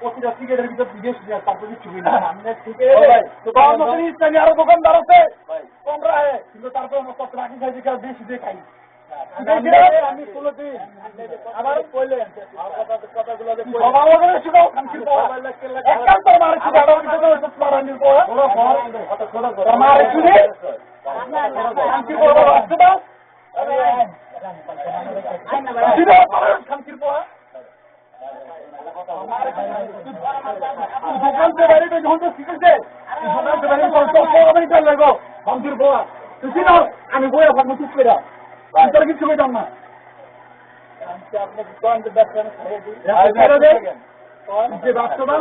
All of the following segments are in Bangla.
প্রতিটা সিগারেটের ভিতর বিদেশ তারপর কিছু না আরো দোকানদার আছে কমরা কিন্তু তারপর আমার সব রাখি খাই দেখে বেশি দিয়ে খাই আমি কোনোদিন আবার কইলেন কথাগুলো আমি বইয়া থাকবো চুপ করে তোর কিছু পেতাম না যে বাচ্চাটা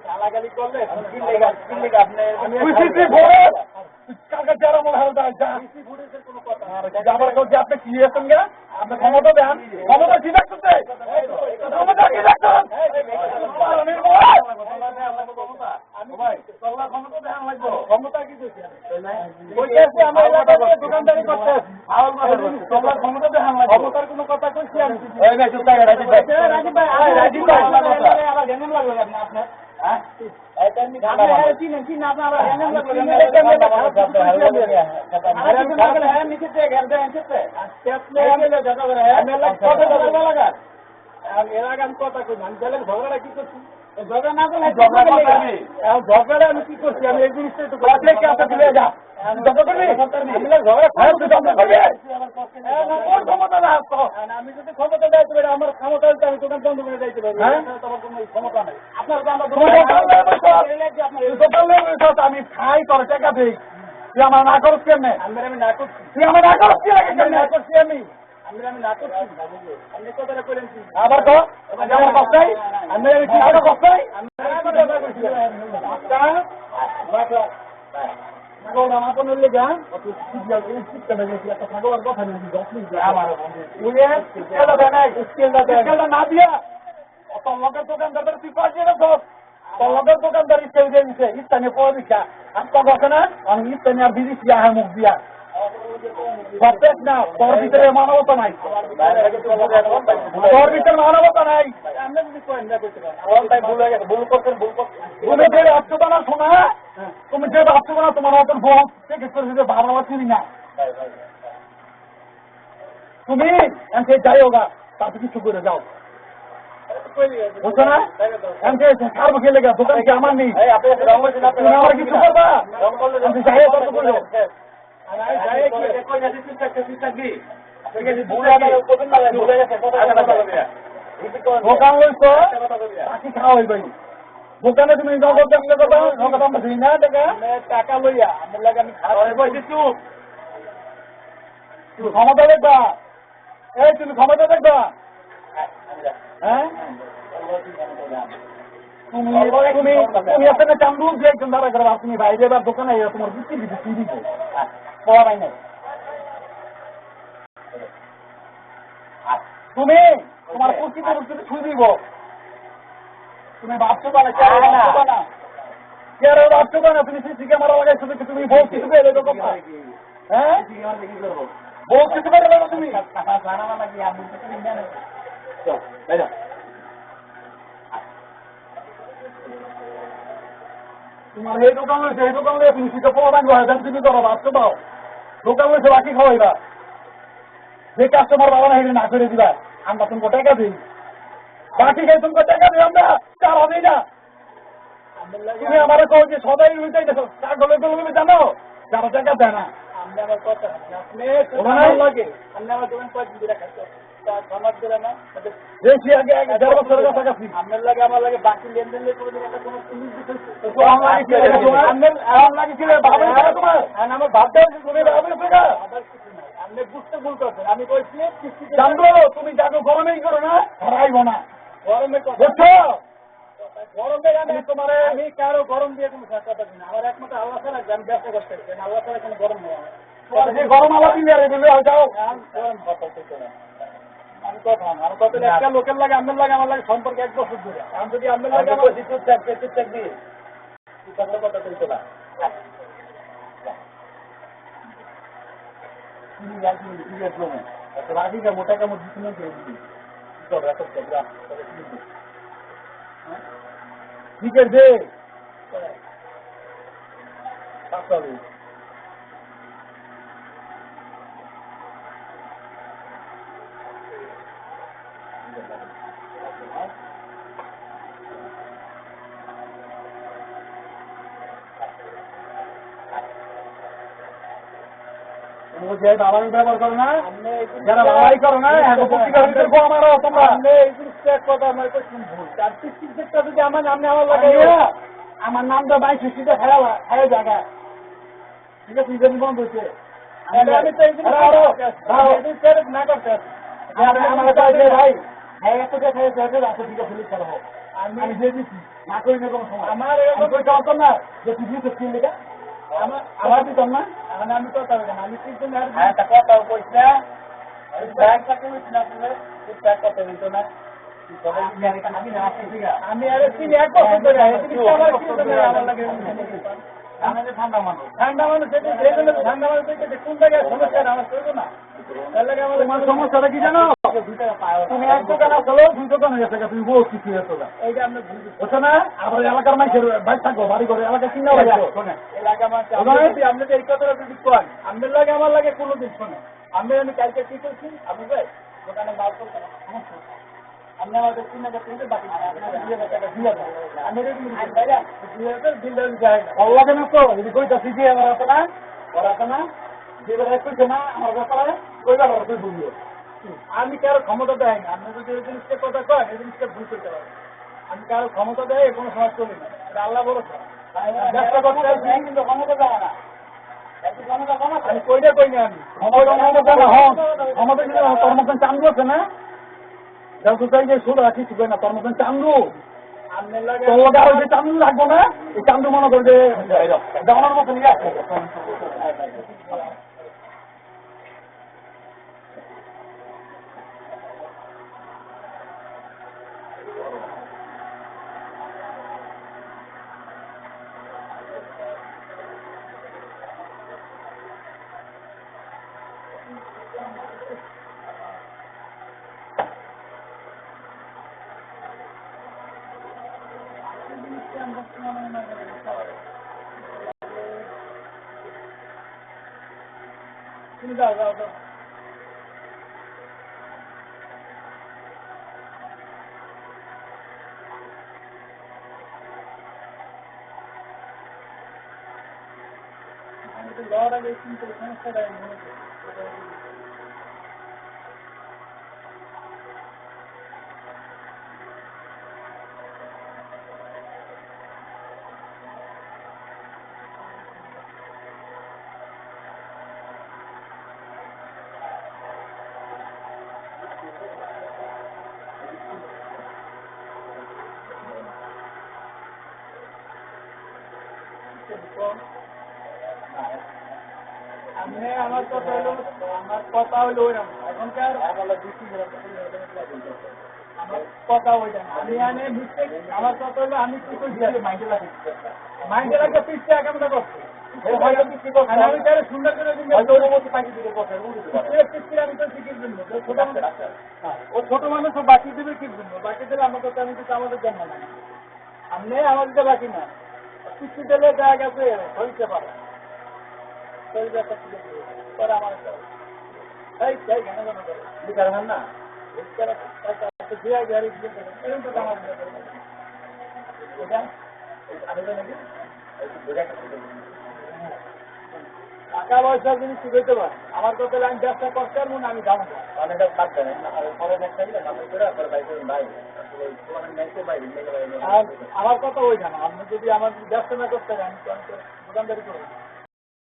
গালাগালি করলে আপনি কি আপনি ক্ষমতা দেন ক্ষমতা কি রাখতেছে ক্ষমতা কি রাখতেন ক্ষমতা কি দোকানদারি করতে ক্ষমতা দেখান ক্ষমতার কোনো কথা কইছি আমি রাজীব ভাই আবার ঘেনেন লাগলো আপনার ঝগড়া কি করছি ঝগড়া না করলে ঝগড়া আমি কি করছি আমি এই জিনিসটা একটু যা আমি যদি ক্ষমতা দেয় আমার ক্ষমতা আমি দোকান বন্ধ করে যাইতে পারি তোমার কোনো ক্ষমতা নাই আমি খাই তোর টাকা দিই তুই আমার না করছ কেমনে আমি না করছি তুই আমার না করছ কি লাগে না করছি আমি না করছি আপনি কথাটা করেন আবার তো আমার কষ্টাই আমি কি আরো কষ্টাই না দিয়া দোকানদার তুই তলগের দোকানদার স্টেল দিয়ে দিচ্ছে স্থানীয় পরিষা আজকে বসে না আমি স্থানীয় বিদেশি আহে মুখ দিয়া প্রত্যেক না তোর ভিতরে মানবতা নাই তোর ভিতরে মানবতা নাই তুমি যে বাচ্চা শোনা তুমি যে বাচ্চা তোমার মতন বোন ভালো চিনি না তুমি যাই হোগা তাতে কিছু করে যাও বুঝছো না ছাড়বো খেলে গা দোকান কি আমার নেই আমার কিছু করবা দোকান লইছো খাওয়া হইবাই দোকানে তুমি নগদ দেখলে নগদ আমরা দিই না টাকা লইয়া আমার লাগে আমি ক্ষমতা দেখবা এই তুমি ক্ষমতা দেখবা হ্যাঁ তুমি এখানে চান্দু যে একজন দাঁড়া করবা তুমি বাইরে বা দোকানে তোমার বিক্রি দিতে কি দিতে পড়া পাই না তুমি তোমার প্রকৃত রূপে ছুঁই দিব তুমি ভাবছো না ভাবছো না তুমি সিসি ক্যামেরা লাগাইছো তুমি বউ কিছু পেয়ে এরকম হ্যাঁ বউ কিছু পেয়ে গেল তুমি তোমার এই দোকান রয়েছে এই দোকান রয়েছে তুমি শিখে পড়া বাংলা তুমি করো ভাবছো পাও দোকান রয়েছে বাকি খাওয়াইবা যে কাস্টমার বাবা না না করে দিবা আমরা তুমি টাকা দিই বাকি খাই তুমি টাকা দিই আমরা চার হবেই না তুমি আমার কো যে সবাই উল্টাই দেখো কাগলে তুমি জানো যারা টাকা দেয় না আমরা আমার কথা আপনি লাগে আমরা আমার দোকান কয়েকদিন ধরে খাইছো সমাজ করে না বেশি আগে 11 বছরের কথা কাছি আপনার লাগে আমার লাগে বাকি লেনদেন করে দিলে কোনো পুলিশ বিষয় আমার লাগে ছিল বাবা আমার ভাবতে তুমি আপনি বুঝতে ভুল করছেন। আমি বলছি জানবো তুমি জানো গরমেই করো না, হারাইব না গরমে বুঝছো। গরমে আমি কারো গরম দিয়ে কোনো কথা দিই না। আমার একমাত্র আল্লাহ ছাড়া আমি ব্যবসা করতে চাই, আল্লাহ ছাড়া কোনো গরম নেই। গরম আল্লাহ দিলে যাও গরম কথা হইতো না। আমি কথা আমার কথা একটা লোকের লাগে আমার লাগে আমার লাগে সম্পর্কে 1 বছর ধরে। আমি যদি আপনার লাগে আমার চুপ থাকবে কথা বলতো না। রাখি যা মোটা কামড় দিচ্ছি না ঠিক আছে। বাবাই ব্যবহার করো না, যারা বাবাই করো না আমারও তোমরা কথা আমার ভুল। যদি আমার নাম নেওয়া লাগে আমার নামটা বাই সৃষ্টিটা খাওয়া জায়গা ঠিক আছে। নিজের বন্ধ হচ্ছে আমি তো না করতে ভাই আমি দিয়ে দিচ্ছি না করি না কোনো সময়। আমার এরকম না যে তুই লেখা আমার দিতাম না। আমি কথা হবে না, আমি কিন্তু কথা বলছি না, কথা বলতো না। আমি আরে 1 বছর ধরে ঠান্ডা মানুষ ঠান্ডা মানুষ ঠান্ডা মানুষ কোন জায়গায় সমস্যা আমার করবো না। সমস্যাটা কি জানো, তুমি 1 দোকান আসলো 2 দোকান হয়ে গেছে, তুমি বহু কিছু এইটা আপনি বুঝছো না। আবার এলাকার মানুষের বাইর থাকবো বাড়ি করে এলাকা চিন্তা এলাকা মানুষ আপনি এই কথাটা যদি করেন আপনার লাগে আমার লাগে কোনোদিন শোনে। আমি কালকে কি করছি আপনি ভাই দোকানে মাল করতে সমস্যা আপনি আমাদের 3,000 বাকি আমি লাগে না তো যদি কইতাছি যে আমার আছে না ওর আছে না যেবার কইছে না আমার ব্যাপারে ওই ব্যাপারে তুই বুঝলো। আমি কারো ক্ষমতা দেয় না, আপনি যদি ওই জিনিসটা কথা কয় এই জিনিসটা ভুল করতে পারেন। আমি কারো ক্ষমতা দেয় কোনো সময় চলি না, এটা আল্লাহ বলেছে ব্যবসা করতে কিন্তু ক্ষমতা দেওয়া না। আমি কইটা কই না আমি ক্ষমতা তোর মতন চান্দু আছে না যেহেতু চাই যে শুধু রাখি শিখবে না তোর মতন চান্দু যে চান্দু লাগবো না এই চান্দু মনে করে যে দেওয়ানোর মতন ইয়ে আছে। তুমি যাও যাও যাও লড় আগে কিন্তু সমস্যাটা মনে করি আমি আমার কথা হইলো ওইরকম এখনকার আমার কথা ওই না আমি আনে মিস্টেক আমার কথা হইলো আমি কি করছি মাইন্ডে লাগে পিছতে কেমন করছি আমি তাহলে সুন্দর করে আমি তো শিখির জন্য ও ছোট মানুষ বাকি দেবে কি জন্য বাকি দিলে আমার কথা আমি কিন্তু আমাদের জন্য না আপনি আমার দিতে বাকি না পিছু দিলে দেখা গেছে হইতে পারে না টাকা পয়সা জিনিস শিখাইতে পারে আমার কথা আমি ব্যবসা করতে পারবো না আমি যাবো আমার কথা ওই জানা আপনি যদি আমার ব্যবসা না করতে পারেন আমি দোকানদারি করবো।